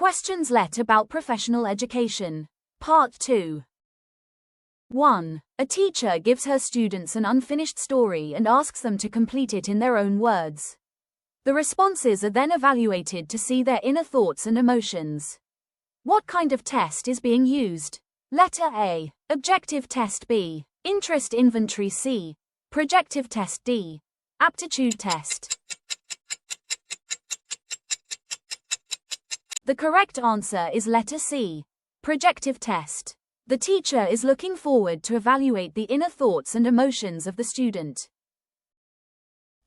Questions let about professional education. Part 2. 1. A teacher gives her students an unfinished story and asks them to complete it in their own words. The responses are then evaluated to see their inner thoughts and emotions. What kind of test is being used? Letter A. Objective test. B. Interest inventory. C. Projective test. D. Aptitude test. The correct answer is letter C. Projective test. The teacher is looking forward to evaluate the inner thoughts and emotions of the student.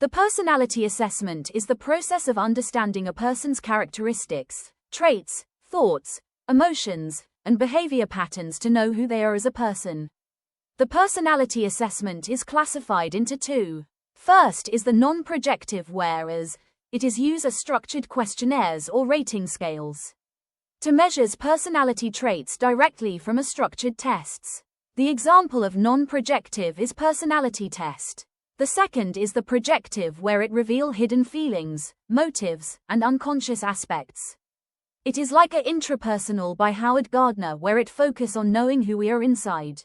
The personality assessment is the process of understanding a person's characteristics, traits, thoughts, emotions, and behavior patterns to know who they are as a person. The personality assessment is classified into two. First is the non-projective, whereas it is used as structured questionnaires or rating scales to measure personality traits directly from a structured tests. The example of non-projective is personality test. The second is the projective, where it reveal hidden feelings, motives, and unconscious aspects. It is like a intrapersonal by Howard Gardner, where it focus on knowing who we are inside.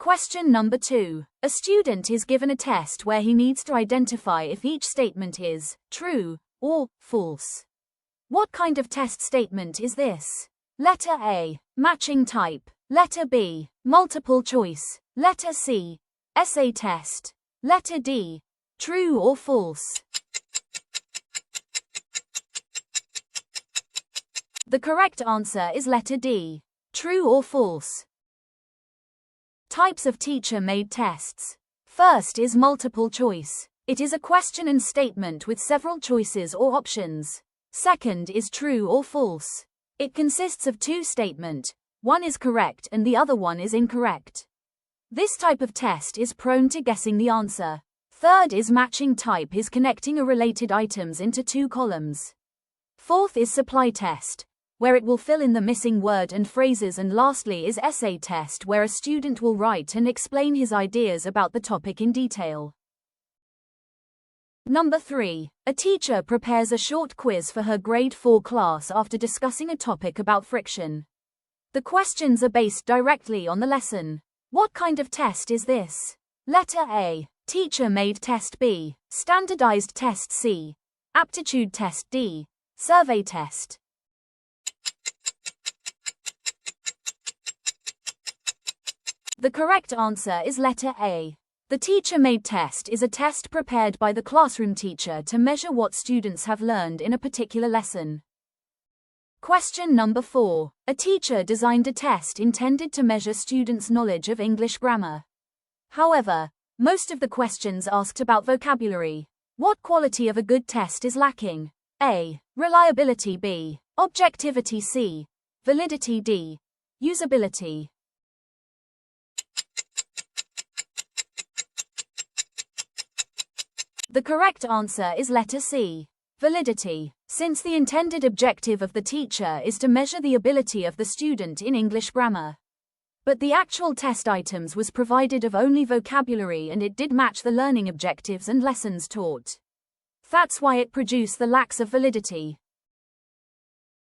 Question number 2. A student is given a test where he needs to identify if each statement is true or false. What kind of test statement is this? Letter A. Matching type. Letter B. Multiple choice. Letter C. Essay test. Letter D. True or false. The correct answer is letter D. True or false. Types of teacher-made tests. First is multiple choice. It is a question and statement with several choices or options. Second is true or false. It consists of two statements. One is correct and the other one is incorrect. This type of test is prone to guessing the answer. Third is matching type, is connecting a related items into two columns. Fourth is supply test, where it will fill in the missing word and phrases, and lastly is essay test, where a student will write and explain his ideas about the topic in detail. Number 3. A teacher prepares a short quiz for her grade 4 class after discussing a topic about friction. The questions are based directly on the lesson. What kind of test is this? Letter A. Teacher-made test. B. Standardized test. C. Aptitude test. D. Survey test. The correct answer is letter A. The teacher-made test is a test prepared by the classroom teacher to measure what students have learned in a particular lesson. Question number 4. A teacher designed a test intended to measure students' knowledge of English grammar. However, most of the questions asked about vocabulary. What quality of a good test is lacking? A. Reliability. B. Objectivity. C. Validity. D. Usability. The correct answer is letter C. Validity. Since the intended objective of the teacher is to measure the ability of the student in English grammar. But the actual test items was provided of only vocabulary and it did match the learning objectives and lessons taught. That's why it produced the lacks of validity.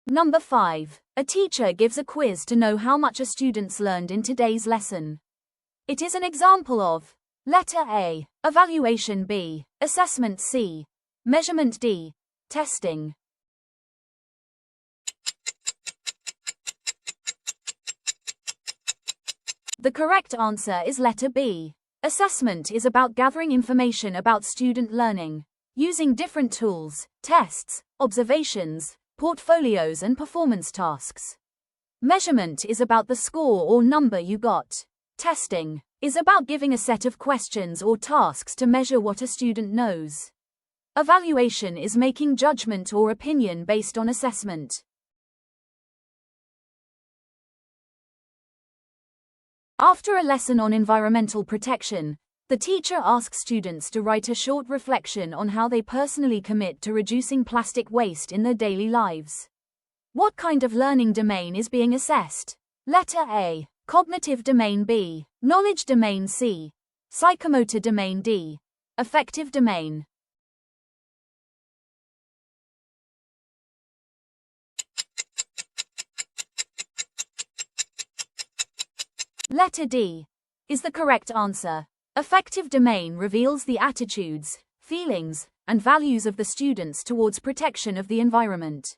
Number 5. A teacher gives a quiz to know how much a student's learned in today's lesson. It is an example of letter A. Evaluation. B. Assessment. C. Measurement. D. Testing. The correct answer is letter B. Assessment is about gathering information about student learning, using different tools, tests, observations, portfolios and performance tasks. Measurement is about the score or number you got. Testing is about giving a set of questions or tasks to measure what a student knows. Evaluation is making judgment or opinion based on assessment. After a lesson on environmental protection, the teacher asks students to write a short reflection on how they personally commit to reducing plastic waste in their daily lives. What kind of learning domain is being assessed? Letter A. Cognitive domain. B. Knowledge domain. C. Psychomotor domain. D. Affective domain. Letter D is the correct answer. Affective domain reveals the attitudes, feelings, and values of the students towards protection of the environment.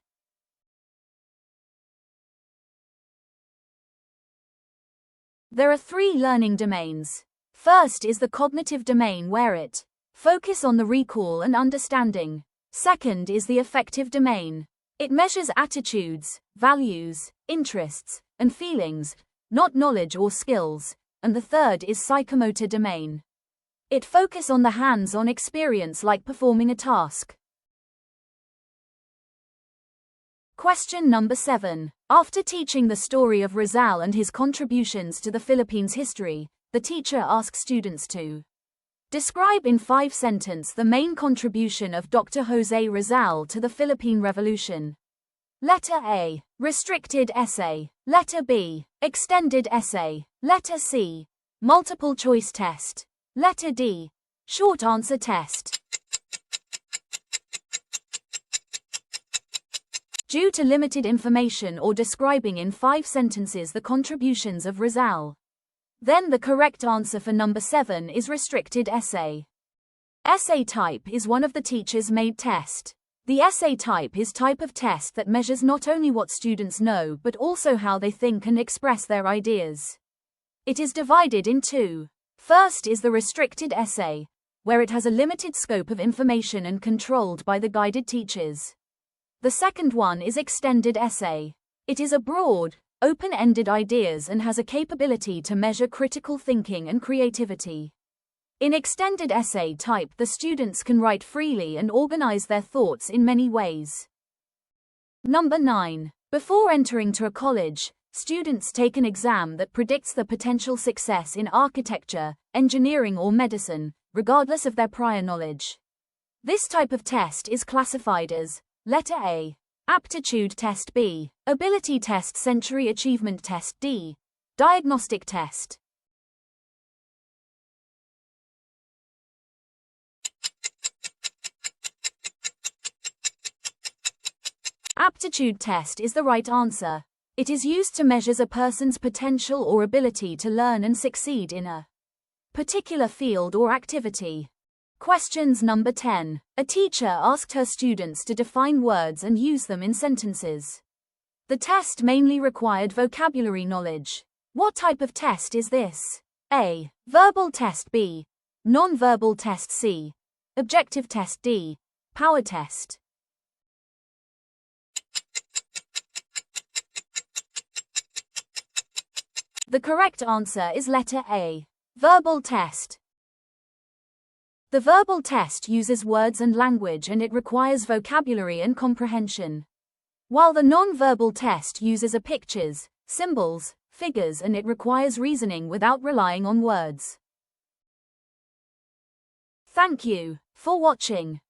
There are 3 learning domains. First is the cognitive domain, where it focuses on the recall and understanding. Second is the affective domain. It measures attitudes, values, interests, and feelings, not knowledge or skills. And the third is psychomotor domain. It focuses on the hands-on experience like performing a task. Question number 7. After teaching the story of Rizal and his contributions to the Philippines history, the teacher asks students to describe in 5 sentences the main contribution of Dr. Jose Rizal to the Philippine Revolution. Letter A. Restricted essay. Letter B. Extended essay. Letter C. Multiple choice test. Letter D. Short answer test. Due to limited information or describing in 5 sentences the contributions of Rizal, then the correct answer for number 7 is restricted essay. Essay type is one of the teacher's made test. The essay type is type of test that measures not only what students know but also how they think and express their ideas. It is divided in 2. First is the restricted essay, where it has a limited scope of information and controlled by the guided teachers. The second one is extended essay. It is a broad, open-ended ideas and has a capability to measure critical thinking and creativity. In extended essay type, the students can write freely and organize their thoughts in many ways. Number 9. Before entering to a college, students take an exam that predicts the potential success in architecture, engineering or medicine, regardless of their prior knowledge. This type of test is classified as Letter A. Aptitude test. B. Ability test. Century achievement test. D. Diagnostic test. Aptitude test is the right answer. It is used to measure a person's potential or ability to learn and succeed in a particular field or activity. Questions number 10. A teacher asked her students to define words and use them in sentences. The test mainly required vocabulary knowledge. What type of test is this? A. Verbal test. B. Non-verbal test. C. Objective test. D. Power test. The correct answer is letter A. Verbal test. The verbal test uses words and language and it requires vocabulary and comprehension. While the non-verbal test uses pictures, symbols, figures and it requires reasoning without relying on words. Thank you for watching.